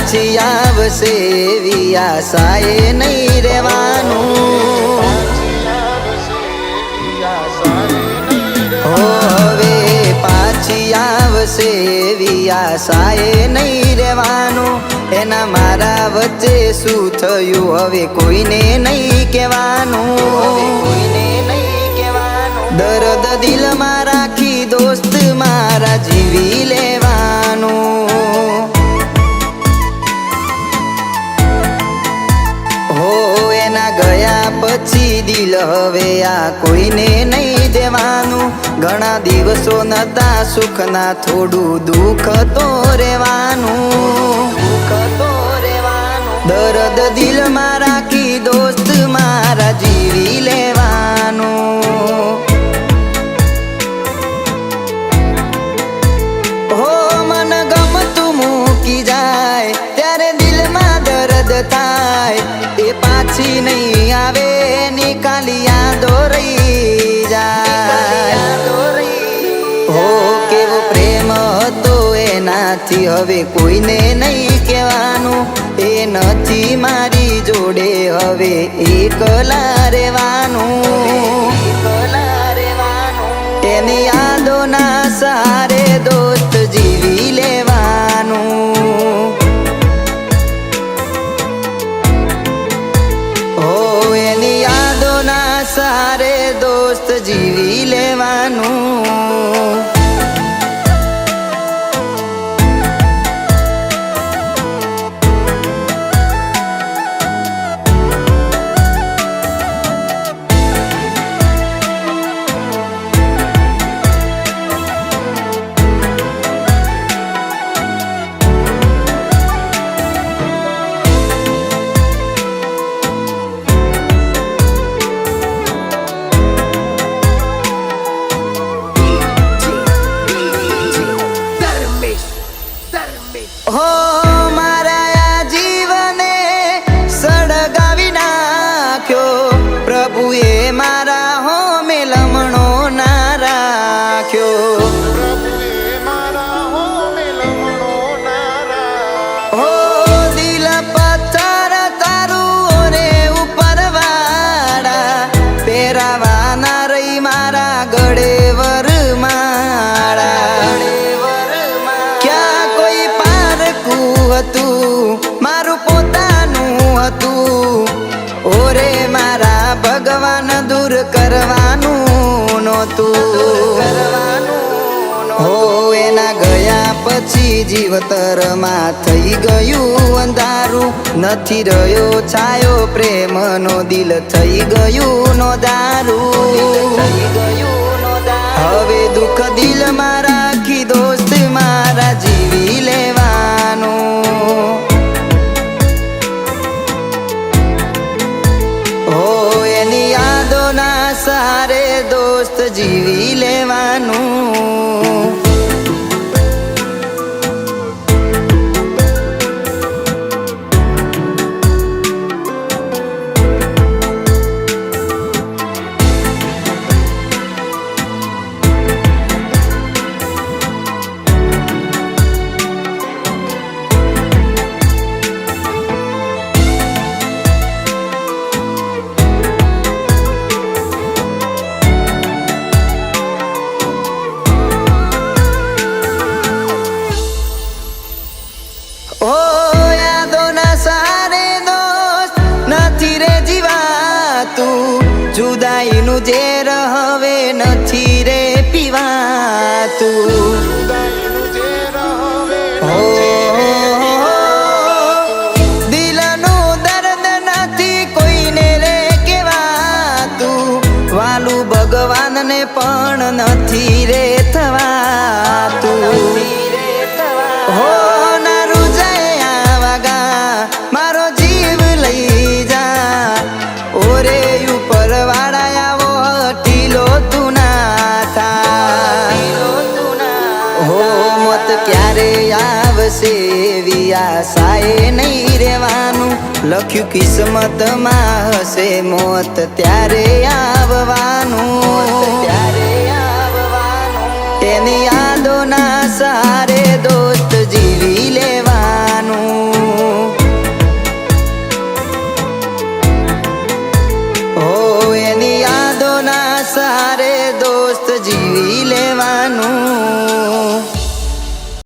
પાછી આવશે એવી આશાએ નહીં રહેવાનું। હવે પાછી આવશે એવી આશાએ નહીં રહેવાનું। એના મારા વચ્ચે શું થયું હવે કોઈને નહીં કહેવાનું। દર્દ દિલમાં રાખી દોસ્ત મારા જીવી લેવાનું। હો એના ગયા પછી દિલ હવે આ કોઈને નહીં દેવાનું। ઘણા દિવસો નતા સુખના થોડું દુઃખ તો રહેવાનું। દર્દ દિલમાં રાખી દોસ્ત મારા જીવી લેવાનું। હો મન ગમતું મૂકી જાય ત્યારે દિલમાં દર્દ થાય। એ પાછી નહીં આવે નીકાલી યાદો રહી જાય। હો કેવો પ્રેમ હતો એનાથી હવે કોઈને નહીં કહેવાનું। એ નથી મારી જોડે હવે એકલા રહેવાનું। એની યાદોના સહારે દોસ્ત જીવી લેવાનું। હો એની યાદોના સહારે દોસ્ત જીવી લેવાનું। હો મારા આ જીવને સળગાવી નાખ્યો। પ્રભુએ મારા હોમે લમણો ના રાખ્યો। હો દિલ પથ્થર તારું રે ઉપર વાળા પહેરાવાના રહી મારા ગળે વરમાળા। મારું પોતાનું હતું ઓરે મારા ભગવાન દૂર કરવાનું નહોતું। હો એના ગયા પછી જીવતરમાં થઈ ગયું અંધારું। નથી રહ્યો છાયો પ્રેમનો દિલ થઈ ગયું નો દારૂ। હવે દુઃખ દિલમાં રાખી દોસ્ત મારા જીવી લેવાનું। હો એની યાદોના સહારે દોસ્ત જીવી લેવાનું। જુદાઈનું ઝેર હવે નથી રે પીવાતું। હો દિલનું દર્દ નથી કોઈને રે કહેવાતું। વાલું ભગવાનને પણ નથી રે થવાતું। હો નારું જાય વાગા મારો જીવ લઈ જા ઓરે ઉપર વાળા આવો ટીલો તું ના થા। હો મોત ક્યારે આવશે એવી આશાએ નહીં રહેવાનું। લખ્યું કિસ્મતમાં હશે મોત ત્યારે આવવાનું।